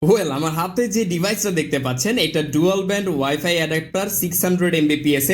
আমার হাতে যে ডিভাইসটা দেখতে পাচ্ছেন এটা dual band wifi adapter 600 Mbps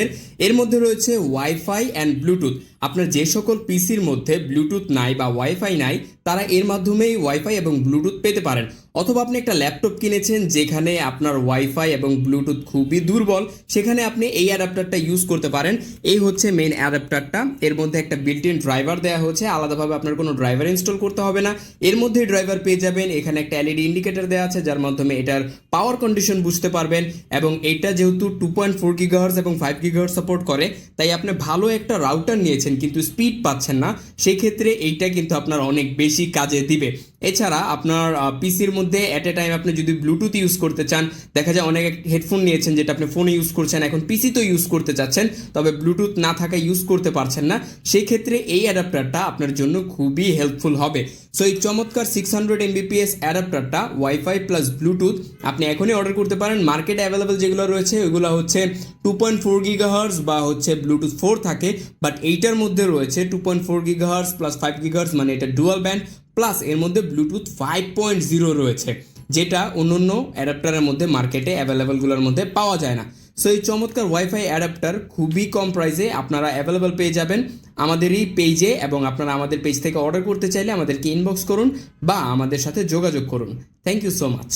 এর মধ্যে রয়েছে ওয়াইফাই অ্যান্ড ব্লুটুথ। আপনার যে সকল পিসির মধ্যে ব্লুটুথ নাই বা ওয়াইফাই নাই তারা এর মাধ্যমেই ওয়াইফাই এবং ব্লুটুথ পেতে পারেন। অথবা আপনি একটা ল্যাপটপ কিনেছেন যেখানে আপনার ওয়াইফাই এবং ব্লুটুথ খুবই দুর্বল, সেখানে আপনি এই অ্যাডাপ্টারটা ইউজ করতে পারেন। এই হচ্ছে মেইন অ্যাডাপ্টারটা। এর মধ্যে একটা বিল্ট ইন ড্রাইভার দেওয়া হচ্ছে, আলাদাভাবে আপনার কোনো ড্রাইভার ইনস্টল করতে হবে না। এর মধ্যেই ড্রাইভার পেয়ে যাবেন। এখানে একটা এলইডি ইন্ডিকেটর দেওয়া আছে যার মাধ্যমে এটার পাওয়ার কন্ডিশন বুঝতে পারবেন। এবং এটা যেহেতু 2.4 গিগাহার্টজ এবং 5 গিগাহার্টজ সাপোর্ট করে, তাই আপনি ভালো একটা রাউটার নিয়েছেন কিন্তু স্পিড পাচ্ছেন না, সেই ক্ষেত্রে এইটা কিন্তু আপনার অনেক বেশি কাজে দিবে। এছাড়া আপনার পিসির মধ্যে অ্যাট এ টাইম আপনি যদি ব্লুটুথ ইউজ করতে চান, দেখা যায় অনেক হেডফোন নিয়েছেন যেটা আপনি ফোনে ইউজ করছেন, এখন পিসি তো ইউজ করতে চাচ্ছেন তবে ব্লুটুথ না থাকা ইউজ করতে পারছেন না, সেই ক্ষেত্রে এই অ্যাডাপ্টারটা আপনার জন্য খুবই হেল্পফুল হবে। সো এই চমৎকার 600 Mbps অ্যাডাপ্টারটা ওয়াইফাই প্লাস ব্লুটুথ আপনি এখনই অর্ডার করতে পারেন। মার্কেটে অ্যাভেলেবেল যেগুলো রয়েছে ওইগুলো হচ্ছে 2.4 গিগাহার্টজ বা হচ্ছে ব্লুটুথ 4 থাকে, বাট এইটার মধ্যে রয়েছে 2.4 গিগাহার্টজ প্লাস 5 গিগাহার্টজ, মানে এটা ডুয়াল ব্যান্ড প্লাস এর মধ্যে ব্লুটুথ 5.0 রয়েছে, যেটা অন্য অ্যাডাপ্টারের মধ্যে মার্কেটে অ্যাভেলেবেলগুলোর মধ্যে পাওয়া যায় না। সো এই চমৎকার ওয়াইফাই অ্যাডাপ্টার খুবই কম প্রাইসে আপনারা অ্যাভেলেবেল পেয়ে যাবেন আমাদেরই পেজে, এবং আপনারা আমাদের পেজ থেকে অর্ডার করতে চাইলে আমাদেরকে ইনবক্স করুন বা আমাদের সাথে যোগাযোগ করুন। Thank you so much.